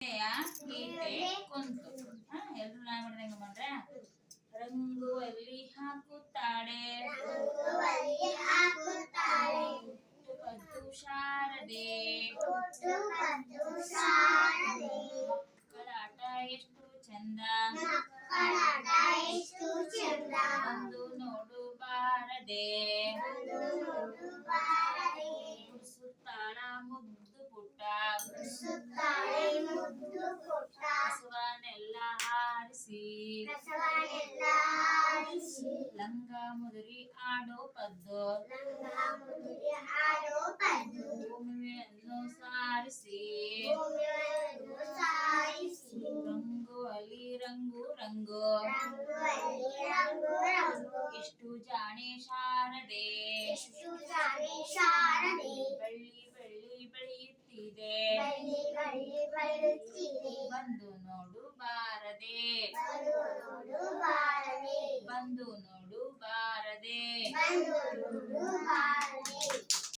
ಗೀತೆ ಕುಂತು ಎಲ್ರು ನಾ ಮಾಡಿದ ಹೆಂಗ ಮಾಡ್ರೆ ರಂಗುವಲ್ಲಿ ಹಾಕುತ್ತಾಳೆ ಪದ್ದು ಶಾರದೆ ಮಕ್ಕಳ ಆಟ ಎಷ್ಟು ಚಂದ ಬಂದು ನೋಡು ಬಾರದೆ ಸುತ್ತಾಳ ಮುದ್ದು ಪುಟ್ಟ ಕಸವನ್ನೆಲ್ಲ ಆರಿಸಿ ಲಂಗ ಮುದುರಿ ಆಡೋ ಪದ್ದು ಭೂಮಿಯನ್ನು ಸಾರಿಸಿ ರಂಗುವಲ್ಲಿ ರಂಗು ರಂಗು ಎಷ್ಟು ಜಾಣೆ ಶಾರದೆ ಬಳ್ಳಿ ಬಳ್ಳಿ ಬೆಳೆಯುತ್ತಿದೆ ಬಂದು ನೋಡು ಬಾರದೆ ಬಂದು ನೋಡು ಬಾರದೆ